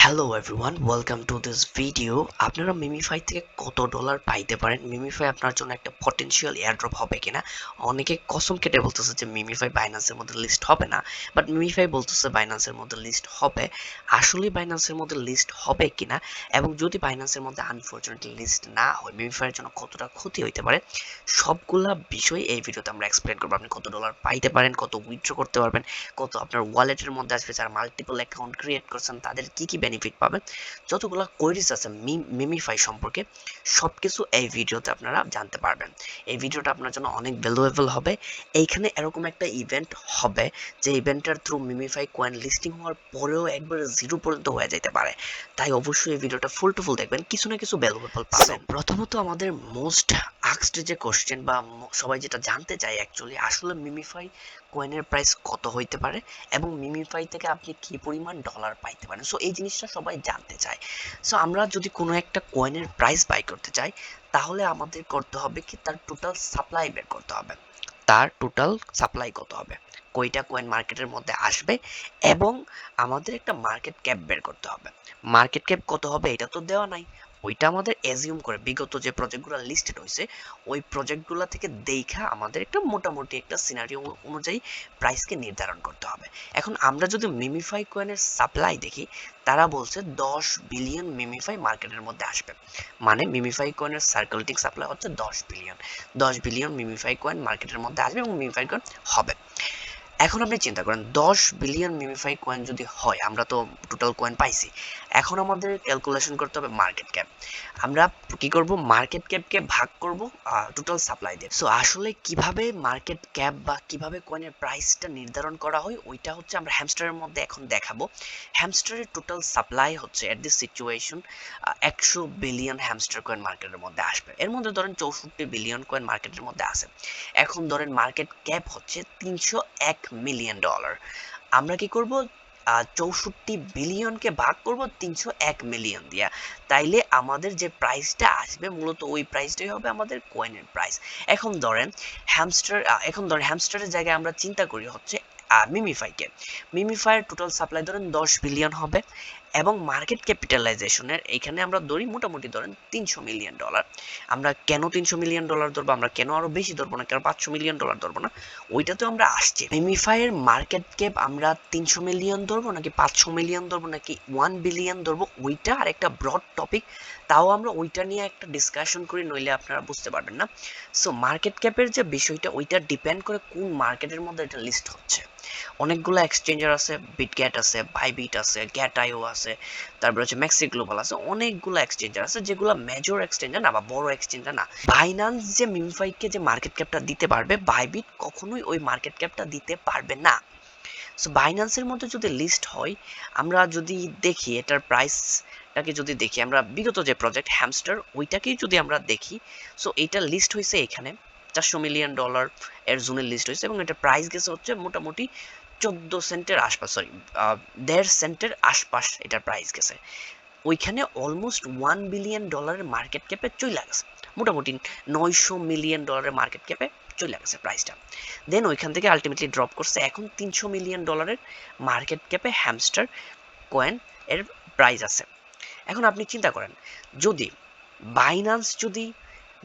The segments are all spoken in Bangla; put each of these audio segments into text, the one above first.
Hello everyone, welcome to this video. আপনারা মিমিফাই থেকে কত ডলার পাইতে পারেন, মিমিফাই আপনার জন্য একটা পটেনশিয়াল এয়ারড্রপ হবে কিনা। অনেকে কসম কেটে বলতেছে যে মিমিফাই বাইন্যান্সের মধ্যে লিস্ট হবে না, বাট মিমিফাই বলতেছে বাইন্যান্সের মধ্যে লিস্ট হবে। আসলে বাইন্যান্সের মধ্যে লিস্ট হবে কিনা, এবং যদি বাইন্যান্সের মধ্যে আনফরচুনেটলি লিস্ট না হয় মিমিফাইয়ের জন্য কতটা ক্ষতি হইতে পারে, সবগুলা বিষয় এই ভিডিওতে আমরা এক্সপ্লেন করবো। আপনি কত ডলার পাইতে পারেন, কত উইথড্র করতে পারবেন, কত আপনার ওয়ালেটের মধ্যে আসবে, যারা মাল্টিপল অ্যাকাউন্ট ক্রিয়েট করছেন তাদের কি কি বেনিফিট পাবেন, যতগুলো কোয়েরিজ আছে মিমিফাই সম্পর্কে সবকিছু এই ভিডিওতে আপনারা জানতে পারবেন। এই ভিডিওটা আপনার জন্য অনেক ভ্যালুয়েবল হবে। এইখানে এরকম একটা ইভেন্ট হবে যে ইভেন্টের থ্রু মিমিফাই কয়েন লিস্টিং হওয়ার পরেও একবারে জিরো পর্যন্ত হয়ে যেতে পারে। তাই অবশ্যই এই ভিডিওটা ফুল টু ফুল দেখবেন, কিছু না কিছু ভ্যালুয়েবল পাবেন। প্রথমত আমাদের মোস্ট আস্কড যে কোশ্চেন বা সবাই যেটা জানতে চায় অ্যাকচুয়ালি, আসলে মিমিফাই কয়েনের প্রাইস কত হইতে পারে এবং মিমিফাই থেকে আপনি কি পরিমাণ ডলার পাইতে পারেন। সো এই জিনিসটা সবাই জানতে চায়। সো আমরা যদি কোনো একটা কয়েনের প্রাইস বাই করতে চাই, তাহলে আমাদের করতে হবে কি, তার টোটাল সাপ্লাই বের করতে হবে। তার টোটাল সাপ্লাই কত হবে, কয়টা কয়েন মার্কেটের মধ্যে আসবে, এবং আমাদের একটা মার্কেট ক্যাপ বের করতে হবে। মার্কেট ক্যাপ কত হবে এটা তো দেওয়া নাই, ওইটা আমাদের অ্যাজিউম করে বিগত যে প্রজেক্টগুলো লিস্টেড হয়েছে ওই প্রজেক্টগুলো থেকে দেখা আমাদের একটা মোটামুটি একটা সিনারিও অনুযায়ী প্রাইসকে নির্ধারণ করতে হবে। এখন আমরা যদি মিমিফাই কয়েনের সাপ্লাই দেখি, তারা বলছে 10 বিলিয়ন মিমিফাই মার্কেটের মধ্যে আসবে। মানে মিমিফাই কয়েনের সার্কুলেটিং সাপ্লাই হচ্ছে 10 বিলিয়ন। 10 বিলিয়ন মিমিফাই কয়েন মার্কেটের মধ্যে আসবে এবং মিমিফাই কয়েন হবে। এখন আপনি চিন্তা করেন 10 বিলিয়ন মিমিফাই কয়েন যদি হয়, আমরা তো টোটাল কয়েন পাইছি, এখন আমাদের ক্যালকুলেশন করতে হবে মার্কেট ক্যাপ। আমরা কি করব, মার্কেট ক্যাপকে ভাগ করব টোটাল সাপ্লাই দিয়ে। সো আসলে কিভাবে মার্কেট ক্যাপ বা কিভাবে কয়েনের প্রাইসটা নির্ধারণ করা হয় ওইটা হচ্ছে আমরা হ্যামস্টারের মধ্যে এখন দেখাবো। হ্যামস্টারের টোটাল সাপ্লাই হচ্ছে at this situation 100 billion hamster coin মার্কেটের মধ্যে আসবে। এর মধ্যে ধরেন 64 বিলিয়ন কয়েন মার্কেটের মধ্যে আছে। এখন ধরেন মার্কেট ক্যাপ হচ্ছে 301 মিলিয়ন ডলার। আমরা কি করব, 64 বিলিয়নকে ভাগ করব 301 মিলিয়ন দিয়া। তাইলে আমাদের যে প্রাইসটা আসবে মূলত ওই প্রাইসটাই হবে আমাদের কয়েনের প্রাইস। এখন ধরেন হ্যামস্টারের জায়গায় আমরা চিন্তা করি হচ্ছে মিমিফাইকে। মিমিফাইয়ের টোটাল সাপ্লাই ধরেন 10 বিলিয়ন হবে, এবং মার্কেট ক্যাপিটালাইজেশনের এখানে আমরা ধরি মোটামুটি ধরেন 300 মিলিয়ন ডলার। আমরা কেন 300 মিলিয়ন ডলার ধরবো, আমরা কেন আরো বেশি ধরবো না, কেন 500 মিলিয়ন ডলার ধরবো না, ওইটা তো আমরা আসছে। মিমিফাইয়ের মার্কেট ক্যাপ আমরা 300 মিলিয়ন ধরবো নাকি 500 মিলিয়ন ধরবো নাকি 1 বিলিয়ন ধরবো, ওইটা আর একটা ব্রড টপিক। তাও আমরা ওইটা নিয়ে একটা ডিসকাশন করি, নইলে আপনারা বুঝতে পারবেন না। সো মার্কেট ক্যাপের যে বিষয়টা ওইটা ডিপেন্ড করে কোন মার্কেটের মধ্যে এটা লিস্ট হচ্ছে। অনেকগুলো এক্সচেঞ্জার আছে, বিটগ্যাট আছে, বাইবিট আছে, গ্যাট.আইও আছে, তারপর হচ্ছে ম্যাক্সি গ্লোবাল আছে, অনেকগুলো এক্সচেঞ্জার আছে যেগুলো মেজর এক্সচেঞ্জার না বা বড় এক্সচেঞ্জার না। বাইনান্স যে মিমিফাইকে যে মার্কেট ক্যাপটা দিতে পারবে, বাইবিট কখনোই ওই মার্কেট ক্যাপটা দিতে পারবে না। সো বাইন্যান্সের মধ্যে যদি লিস্ট হয়, আমরা যদি দেখি এটার প্রাইসটাকে যদি দেখি, আমরা বিগত যে প্রজেক্ট হ্যামস্টার ওইটাকেই যদি আমরা দেখি, সো এইটা লিস্ট হয়েছে এখানে 400 মিলিয়ন ডলার এর জোনে লিস্ট হয়েছে, এবং এটা প্রাইস গেছে হচ্ছে মোটামুটি 14 সেন্টের আশপাশ, সরি 1.5 সেন্টের আশপাশ এটার প্রাইস গেছে। ওইখানে অলমোস্ট 1 বিলিয়ন ডলারের মার্কেট ক্যাপে চলে গেছে, মোটামুটি 900 মিলিয়ন ডলারের মার্কেট ক্যাপে চলে গেছে প্রাইসটা। দেন ওইখান থেকে আলটিমেটলি ড্রপ করছে, এখন 300 মিলিয়ন ডলারের মার্কেট ক্যাপে হ্যামস্টার কয়েন এর প্রাইস আছে। এখন আপনি চিন্তা করেন, যদি বাইনান্স যদি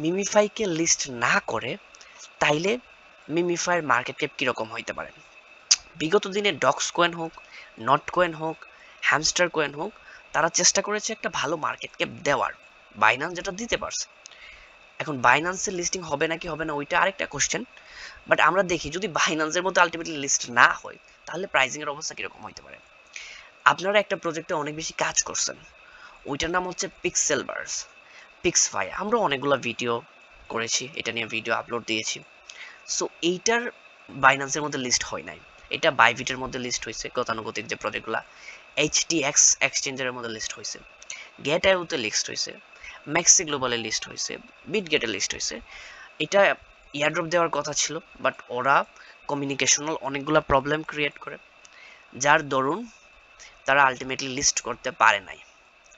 মিমিফাইকে লিস্ট না করে, তাইলে মিমিফাইয়ের মার্কেট ক্যাপ কীরকম হইতে পারে। বিগত দিনে ডক্স কয়েন হোক, নট কয়েন হোক, হ্যামস্টার কয়েন হোক, তারা চেষ্টা করেছে একটা ভালো মার্কেট ক্যাপ দেওয়ার, বাইনান্স যেটা দিতে পারছে। এখন বাইনান্সের লিস্টিং হবে নাকি হবে না ওইটা আরেকটা কোশ্চেন, বাট আমরা দেখি যদি বাইনান্সের মধ্যে আলটিমেটলি লিস্ট না হয়, তাহলে প্রাইসিং এর অবস্থা কিরকম হইতে পারে। আপনারা একটা প্রজেক্টে অনেক বেশি কাজ করছেন, ওইটার নাম হচ্ছে পিক্সেলভার্স, পিক্সফাই। আমরা অনেকগুলো ভিডিও করেছি, এটা নিয়ে ভিডিও আপলোড দিয়েছি। সো এইটার বাইনান্সের মধ্যে লিস্ট হয় নাই, এটা বাইবিটের মধ্যে লিস্ট হয়েছে, গতানুগতিক যে প্রজেক্টগুলো এইচটিএক্স এক্সচেঞ্জের মধ্যে লিস্ট হয়েছে, গ্যাট.আইওতে লিস্ট হয়েছে, ম্যাক্সি গ্লোবালে লিস্ট হয়েছে, বিটগেটে লিস্ট হয়েছে। এটা এয়ারড্রপ দেওয়ার কথা ছিল, বাট ওরা কমিউনিকেশনাল অনেকগুলো প্রবলেম ক্রিয়েট করে, যার দরুন তারা আলটিমেটলি লিস্ট করতে পারে নাই।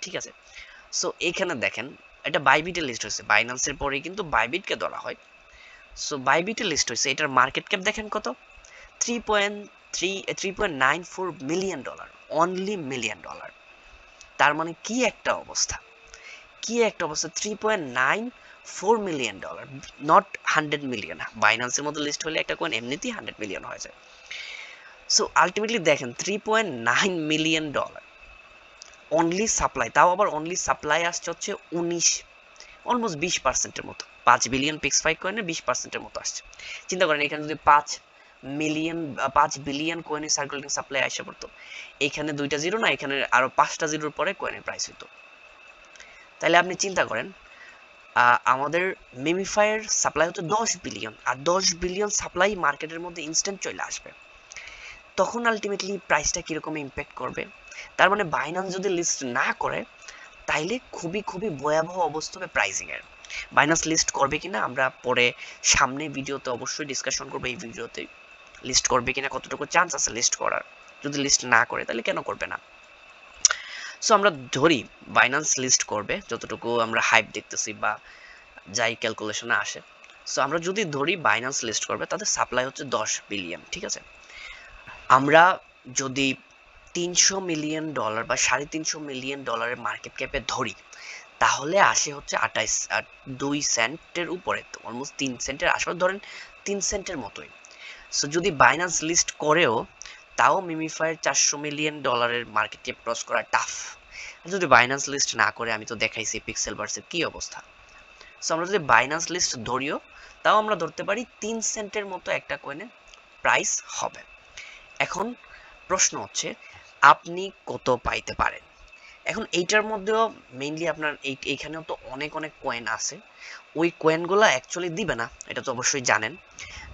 ঠিক আছে, সো এখানে দেখেন এটা বাইবিটে লিস্ট হয়েছে, বাইনান্সের পরেই কিন্তু বাইবিটকে ধরা হয়। সো বাইবিটে লিস্ট হয়েছে, এটার মার্কেট ক্যাপ দেখেন কত, 3.94 million dollar, only million dollar. তার মানে কি একটা অবস্থা, কি একটা অবস্থা। $3.94 মিলিয়ন, নট 100 মিলিয়ন। বাইন্যান্সের মধ্যে লিস্ট হলে একটা কয়েন এমনিতেই 100 মিলিয়ন হয়ে যায়। সো আলটিমেটলি দেখেন $3.9 মিলিয়ন অনলি সাপ্লাই, তাও আবার অনলি সাপ্লাই আসছে হচ্ছে 19, অলমোস্ট 20%-এর মতো। 5 বিলিয়ন পিক্সফাই কয়েনের 20%-এর মতো আসছে। চিন্তা করেন এখানে যদি 5 বিলিয়ন কয়েনের সার্কুলেটিং সাপ্লাই আসে পড়তো, এখানে 2টা জিরো না, এখানে আরো 5টা জিরোর পরে কয়েনের প্রাইস হতো। তাহলে আপনি চিন্তা করেন আমাদের মেমিফায়ার সাপ্লাই হচ্ছে 10 বিলিয়ন, আর 10 বিলিয়ন সাপ্লাই মার্কেটের মধ্যে ইনস্ট্যান্ট চলে আসবে, তখন আলটিমেটলি প্রাইসটা কিরকম ইম্প্যাক্ট করবে। তার মানে বাইন্যান্স যদি লিস্ট না করে তাইলে খুবই খুবই ভয়াবহ অবস্থা হবে প্রাইসিং এর। বাইন্যান্স লিস্ট করবে কিনা আমরা পরে সামনে ভিডিওতে অবশ্যই ডিসকাশন করবো, এই ভিডিওতে লিস্ট করবে কিনা, কতটুকু চান্স আছে লিস্ট করার। যদি লিস্ট না করে তাহলে কেন করবে না। সো আমরা ধরি বাইন্যান্স লিস্ট করবে, যতটুকু আমরা হাইপ দেখতেছি বা যাই ক্যালকুলেশনে আসে। সো আমরা যদি ধরি বাইন্যান্স লিস্ট করবে, তাদের সাপ্লাই হচ্ছে 10 বিলিয়ন, ঠিক আছে। আমরা যদি $300 মিলিয়ন বা $350 মিলিয়ন মার্কেট ক্যাপে ধরি, তাহলে আসে হচ্ছে 2 সেন্টের উপরে, তো অলমোস্ট 3 সেন্টের আশেপাশে, ধরেন 3 সেন্টের মতোই। সো যদি বাইন্যান্স লিস্ট করেও তাও মিমিফায়ের $400 মিলিয়ন মার্কেট ক্যাপ ক্রস করা টাফ। যদি বাইন্যান্স লিস্ট না করে, আমি তো দেখাইছি পিক্সেলভার্সের কি অবস্থা। সো আমরা যদি বাইন্যান্স লিস্ট ধরিও, তাও আমরা ধরতে পারি 3 সেন্টের মতো একটা কয়েনের প্রাইস হবে। এখন প্রশ্ন হচ্ছে আপনি কত পাইতে পারেন। এখন এইটার মধ্যেও মেইনলি আপনার এইখানেও তো অনেক অনেক কয়েন আছে, ওই কয়েনগুলো অ্যাকচুয়ালি দিবে না, এটা তো অবশ্যই জানেন।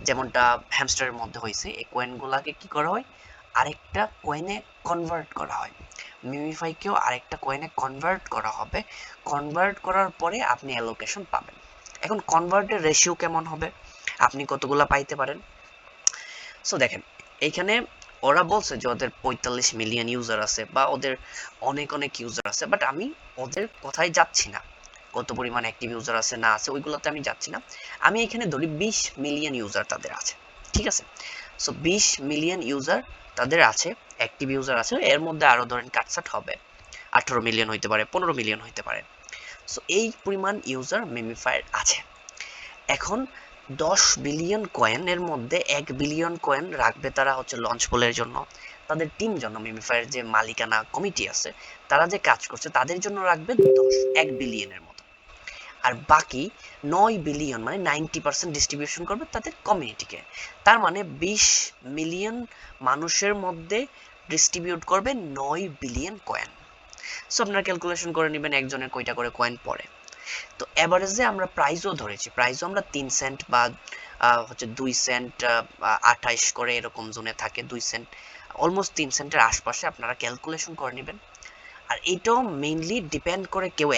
যেমনটা হ্যামস্টারের মধ্যে হয়েছে, এই কয়েনগুলোকে কি করা হয়, আরেকটা কয়েনে কনভার্ট করা হয়। মিমিফাইকেও আরেকটা কয়েনে কনভার্ট করা হবে, কনভার্ট করার পরে আপনি অ্যালোকেশন পাবেন। এখন কনভার্টের রেশিও কেমন হবে, আপনি কতগুলা পাইতে পারেন। সো দেখেন এইখানে ওরা বলছে যে ওদের 45 মিলিয়ন ইউজার আছে বা ওদের অনেক অনেক ইউজার আছে, বাট আমি ওদের কথাই যাচ্ছি না, কত পরিমাণ অ্যাক্টিভ ইউজার আছে না আছে ওইগুলোতে আমি যাচ্ছি না। আমি এখানে ধরি 20 মিলিয়ন ইউজার তাদের আছে, ঠিক আছে। সো 20 মিলিয়ন ইউজার তাদের আছে, অ্যাক্টিভ ইউজার আছে, এর মধ্যে আরো ধরেন কাটছাট হবে, 18 মিলিয়ন হইতে পারে, 15 মিলিয়ন হইতে পারে। সো এই পরিমাণ ইউজার মেমিফায়ার আছে। এখন 10 বিলিয়ন কয়েনের মধ্যে 1 বিলিয়ন কয়েন রাখবে তারা হচ্ছে লঞ্চ পোলের জন্য, তাদের টিম জন্য, মিমিফায়ার যে মালিকানা কমিটি আছে তারা যে কাজ করছে তাদের জন্য রাখবে 1 বিলিয়নের মতো। আর বাকি 9 বিলিয়ন মানে 90% ডিস্ট্রিবিউশন করবে তাদের কমিউনিটিকে। তার মানে 20 মিলিয়ন মানুষের মধ্যে ডিস্ট্রিবিউট করবে 9 বিলিয়ন কয়েন। সো আপনারা ক্যালকুলেশন করে নেবেন একজনের কয়টা করে কয়েন পড়ে। তো এভারেজে আমরা প্রাইসও ধরেছি, প্রাইসও আমরা 3 সেন্ট বা হচ্ছে 2 সেন্ট, 28 করে এরকম জোনে থাকে, 2 সেন্ট, অলমোস্ট 3 সেন্টের আশপাশে আপনারা ক্যালকুলেশন করে নেবেন। আর এটাও মেইনলি ডিপেন্ড করে কেউ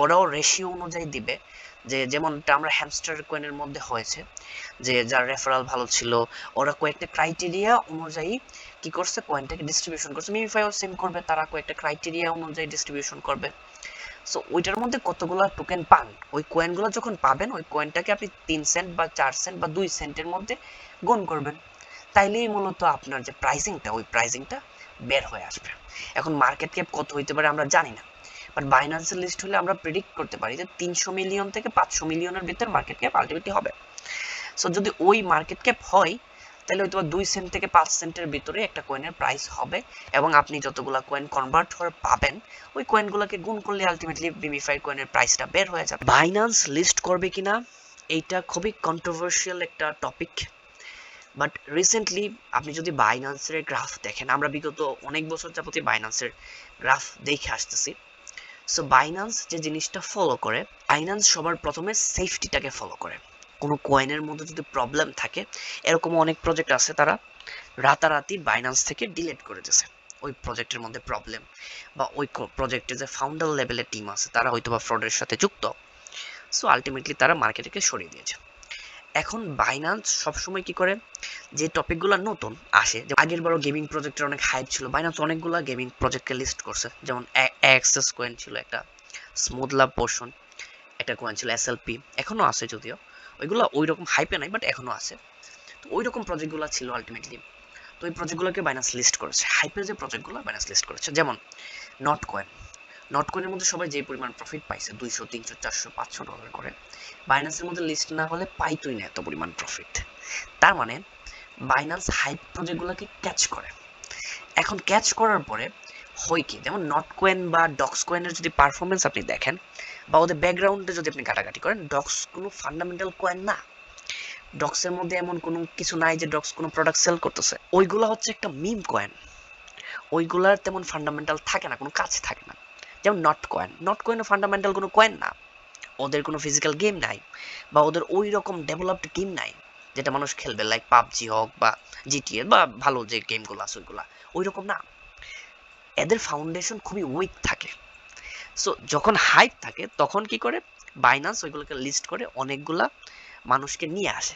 ওরাও রেশিও অনুযায়ী দিবে, যে যেমনটা আমরা হ্যামস্টার কয়েনের মধ্যে হয়েছে, যে যার রেফারেল ভালো ছিল ওরা কয়েকটা ক্রাইটেরিয়া অনুযায়ী কি করছে, কয়েনটাকে ডিস্ট্রিবিউশন করছে। মিমিফাইও সেম করবে, তারা কয়েকটা ক্রাইটেরিয়া অনুযায়ী ডিস্ট্রিবিউশন করবে। সো ওইটার মধ্যে কতগুলা টোকেন পান, ওই কয়েনগুলো যখন পাবেন ওই কয়েনটাকে আপনি 3 সেন্ট বা 4 সেন্ট বা 2 সেন্টের মধ্যে গুণ করবেন, তাইলেই মূলত আপনার যে প্রাইসিংটা ওই প্রাইসিংটা বের হয়ে আসবে। এখন মার্কেট ক্যাপ কত হইতে পারে আমরা জানি না, বাট বাইন্যান্সের লিস্ট হলে আমরা প্রেডিক্ট করতে পারি যে 300 মিলিয়ন থেকে 500 মিলিয়নের ভিতর মার্কেট ক্যাপ আলটিমেটলি হবে। সো যদি ওই মার্কেট ক্যাপ হয় তাহলে হয়তো 2 সেন্ট থেকে 5 সেন্টের ভিতরে একটা কয়েনের প্রাইস হবে, এবং আপনি যতগুলা কয়েন কনভার্ট করে পাবেন ওই কয়েনগুলোকে গুণ করলে আলটিমেটলি বিমিফাই কয়েনের প্রাইসটা বের হয়ে যাবে। বাইন্যান্স লিস্ট করবে কিনা এইটা খুবই কন্ট্রোভার্সিয়াল একটা টপিক, বাট রিসেন্টলি আপনি যদি বাইন্যান্সের গ্রাফ দেখেন, আমরা বিগত অনেক বছর যাবতীয় বাইন্যান্সের গ্রাফ দেখে আসতেছি। সো বাইন্যান্স যে জিনিসটা ফলো করে, বাইন্যান্স সবার প্রথমে সেফটিটাকে ফলো করে। কোনো কয়েনের মধ্যে যদি প্রবলেম থাকে, এরকম অনেক প্রজেক্ট আছে তারা রাতারাতি বাইন্যান্স থেকে ডিলিট করে দিয়েছে ওই প্রজেক্টের মধ্যে প্রবলেম, বা ওই প্রজেক্টে যে ফাউন্ডার লেভেলের টিম আছে তারা হয়তো বা ফ্রডের সাথে যুক্ত। সো আলটিমেটলি তারা মার্কেটকে সরিয়ে দিয়েছে। এখন বাইন্যান্স সবসময় কি করে, যে টপিকগুলো নতুন আসে, আগের বারও গেমিং প্রজেক্টের অনেক হাইপ ছিল, বাইন্যান্স অনেকগুলো গেমিং প্রজেক্টকে লিস্ট করছে, যেমন অ্যাক্সেস কয়েন ছিল একটা, স্মুথ লাভ পোর্শন একটা কয়েন ছিল, এসএলপি এখনো আছে যদিও, ওইগুলো ওই রকম হাইপে নাই বাট এখনো আছে। তো ওই রকম প্রজেক্টগুলো ছিল আলটিমেটলি। তো ওই প্রজেক্টগুলোকে বাইন্যান্স লিস্ট করেছে, হাইপের যে প্রজেক্টগুলো বাইন্যান্স লিস্ট করেছে, যেমন নট কয়েন। নটকয়েনের মধ্যে সবাই যে পরিমাণ প্রফিট পাইছে 200 300 400 500 ডলার করে, বাইন্যান্সের মধ্যে লিস্ট না হলে পাইতোই না এত পরিমাণ প্রফিট। তার মানে বাইন্যান্স হাইপ প্রজেক্টগুলোকে ক্যাচ করে। এখন ক্যাচ করার পরে হয় কি, যেমন নটকয়েন বা ডক্স কয়েনের যদি পারফরমেন্স আপনি দেখেন বা ওদের ব্যাকগ্রাউন্ডে যদি আপনি ঘাটাঘাটি করেন, ডক্স কোনো ফান্ডামেন্টাল কয়েন না। ডক্সের মধ্যে এমন কোনো কিছু নাই যে ডক্স কোনো প্রোডাক্ট সেল করতেছে। ওইগুলো হচ্ছে একটা মিম কয়েন, ওইগুলার তেমন ফান্ডামেন্টাল থাকে না, কোনো কাজ থাকে না। যেমন নট কয়েনও ফান্ডামেন্টাল কোনো কয়েন না, ওদের কোনো ফিজিক্যাল গেম নাই বা ওদের ওই রকম ডেভেলপড গেম নাই যেটা মানুষ খেলবে, লাইক পাবজি হোক বা জিটিএ বা ভালো যে গেমগুলো আছে ওইগুলা ওই রকম না। এদের ফাউন্ডেশন খুবই উইক থাকে। সো যখন হাইপ থাকে তখন কি করে, বাইন্যান্স ওইগুলোকে লিস্ট করে অনেকগুলা মানুষকে নিয়ে আসে,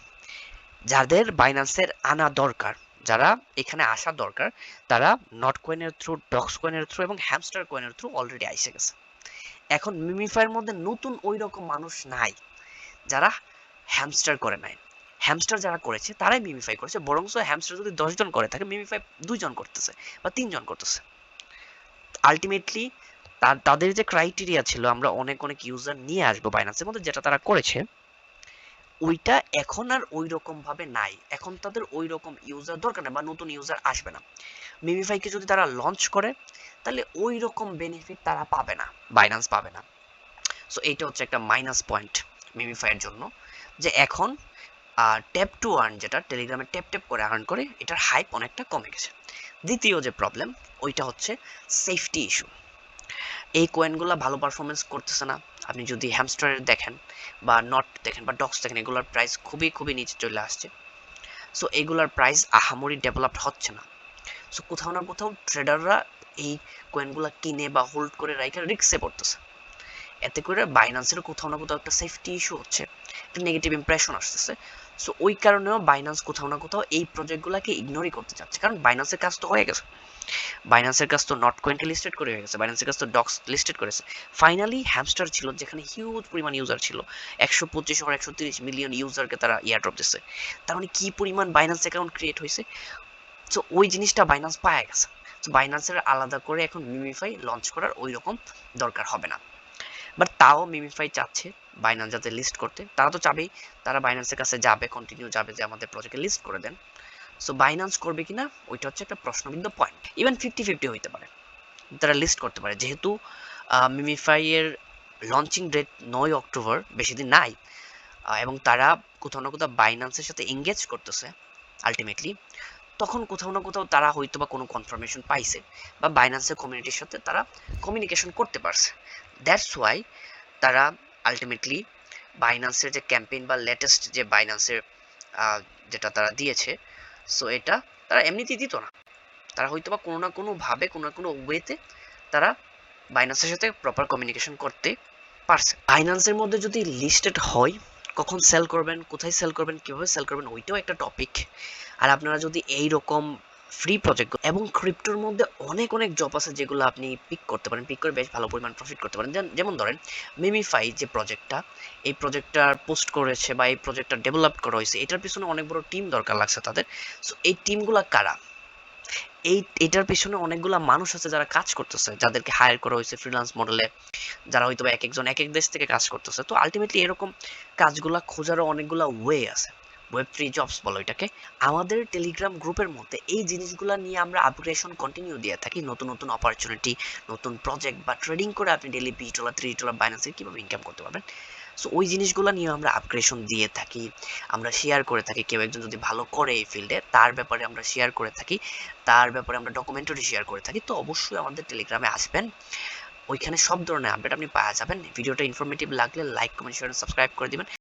যাদের বাইন্যান্সের আনা দরকার, যারা এখানে আসা দরকার, তারা নট কয়েনের থ্রু, ডক্স কয়েনের থ্রু এবং হ্যামস্টার কয়েনের থ্রু অলরেডি আইসে গেছে। এখন মিমিফাইয়ের মধ্যে নতুন ওই রকম মানুষ নাই যারা হ্যামস্টার করে নাই। হ্যামস্টার যারা করেছে তারাই মিমিফাই করেছে, বরংস হ্যামস্টার যদি 10 জন করে থাকে, মিমিফাই 2 জন করতেছে বা 3 জন করতেছে। আলটিমেটলি তাদের যে ক্রাইটেরিয়া ছিল আমরা অনেক অনেক ইউজার নিয়ে আসবো বাইন্যান্সের মধ্যে, যেটা তারা করেছে ওইটা এখন আর ওই রকম ভাবে নাই। এখন তাদের ওই রকম ইউজার দরকার নেই বা নতুন ইউজার আসবে না। মিমিফাইকে যদি তারা লঞ্চ করে তাহলে ওই রকম বেনিফিট তারা পাবে না, বাইন্যান্স পাবে না। সো এইটা হচ্ছে একটা মাইনাস পয়েন্ট মিমিফাইয়ের জন্য, যে এখন ট্যাপ টু আর্ন, যেটা টেলিগ্রামে ট্যাপ ট্যাপ করে আর্ন করে, এটার হাইপ অনেকটা কমে গেছে। দ্বিতীয় যে প্রবলেম ওইটা হচ্ছে সেফটি ইস্যু। এই কয়েনগুলো ভালো পারফরমেন্স করতেছে না। আপনি যদি হ্যামস্টারের দেখেন বা নট দেখেন বা ডক্স দেখেন, এগুলোর প্রাইস খুবই খুবই নিচে চলে আসছে। সো এগুলোর প্রাইস আহামরি ডেভেলপড হচ্ছে না। সো কোথাও না কোথাও ট্রেডাররা এই কয়েনগুলো কিনে বা হোল্ড করে রাইখে রিস্কে পড়তেছে। এতে করে বাইন্যান্সের কোথাও না কোথাও একটা সেফটি ইস্যু হচ্ছে, একটা নেগেটিভ ইমপ্রেশন আসতেছে। সো ওই কারণেও বাইন্যান্স কোথাও না কোথাও এই প্রজেক্টগুলোকে ইগনোরই করতে চাচ্ছে, কারণ বাইন্যান্সের কাজ তো হয়ে গেছে। বাইন্যান্সের কাছ তো নট কয়েনকে লিস্টেড করে হয়ে গেছে, বাইন্যান্সের কাছ তো ডক্স লিস্টেড করেছে। ফাইনালি হ্যামস্টার ছিল যেখানে হিউজ পরিমাণ ইউজার ছিল, 125 or 130 মিলিয়ন ইউজারকে তারা ইয়ারড্রপ দিচ্ছে। তার মানে কি পরিমাণ বাইন্যান্স অ্যাকাউন্ট ক্রিয়েট হয়েছে। সো ওই জিনিসটা বাইন্যান্স পায় গেছে। সো বাইন্যান্সের আলাদা করে এখন মিমিফাই লঞ্চ করার ওই রকম দরকার হবে না। বাট তাও মিমিফাই চাচ্ছে বাইন্যান্স যাতে লিস্ট করতে, তারা তো চাবেই, তারা বাইন্যান্সের কাছে যাবে, কন্টিনিউ যাবে যে আমাদের প্রজেক্টে লিস্ট করে দেন। সো বাইন্যান্স করবে কিনা ওইটা হচ্ছে একটা প্রশ্নবিদ্ধ পয়েন্ট। ইভেন 50-50 হইতে পারে, তারা লিস্ট করতে পারে, যেহেতু মিমিফাই এর লঞ্চিং ডেট 9 অক্টোবর, বেশি দিন নাই, এবং তারা কোথাও না কোথাও বাইন্যান্সের সাথে এঙ্গেজ করতেছে আলটিমেটলি, তখন কোথাও না কোথাও তারা হয়তো বা কোনো কনফার্মেশন পাইছে বা বাইন্যান্সের কমিউনিটির সাথে তারা কমিউনিকেশন করতে পারছে। দ্যাটস ওয়াই তারা আলটিমেটলি বাইন্যান্সের যে ক্যাম্পেইন বা লেটেস্ট যে বাইন্যান্সের যেটা তারা দিয়েছে, সো এটা তারা এমনিতেই দিত না, তারা হয়তো বা কোনো না কোনো ভাবে, কোনো না কোনো ওয়েতে তারা বাইন্যান্সের সাথে প্রপার কমিউনিকেশন করতে পারছে। বাইন্যান্সের মধ্যে যদি লিস্টেড হয়, কখন সেল করবেন, কোথায় সেল করবেন, কিভাবে সেল করবেন, ওইটাও একটা টপিক। আর আপনারা যদি এই রকম ফ্রি প্রজেক্ট এবং ক্রিপ্টোর মধ্যে অনেক অনেক জব আছে যেগুলো আপনি পিক করতে পারেন, পিক করে বেশ ভালো পরিমাণ প্রফিট করতে পারেন। যেমন ধরেন মিমিফাই যে প্রজেক্টটা, এই প্রজেক্টটা পোস্ট করেছে বা এই প্রজেক্টটা ডেভেলপ করা হয়েছে, এটার পিছনে অনেক বড় টিম দরকার লাগছে তাদের। সো এই টিমগুলো কারা, এটার পিছনে অনেকগুলা মানুষ আছে যারা কাজ করতেছে, যাদেরকে হায়ার করা হয়েছে ফ্রিল্যান্স মডেলে, যারা হয়তো এক একজন এক এক দেশ থেকে কাজ করতেছে। তো আলটিমেটলি এরকম কাজগুলা খোঁজারও অনেকগুলা ওয়ে আছে, ওয়েব 3 জবস বলো এটাকে। আমাদের টেলিগ্রাম গ্রুপের মধ্যে এই জিনিসগুলো নিয়ে আমরা আপগ্রেশন কন্টিনিউ দিয়ে থাকি, নতুন নতুন অপরচুনিটি, নতুন প্রজেক্ট বা ট্রেডিং করে আপনি ডেইলি $20 $30 বাইন্যান্সে কিভাবে ইনকাম করতে পারবেন। সো ওই জিনিসগুলো নিয়ে আমরা আপগ্রেশন দিয়ে থাকি, আমরা শেয়ার করে থাকি। কেউ একজন যদি ভালো করে এই ফিল্ডে, তার ব্যাপারে আমরা শেয়ার করে থাকি, তার ব্যাপারে আমরা ডকুমেন্টারি শেয়ার করে থাকি। তো অবশ্যই আমাদের টেলিগ্রামে আসবেন, ওইখানে সব ধরনের আপডেট আপনি পাওয়া যাবেন। ভিডিওটা ইনফরমেটিভ লাগলে লাইক, কমেন্ট, শেয়ার, সাবস্ক্রাইব করে দিবেন।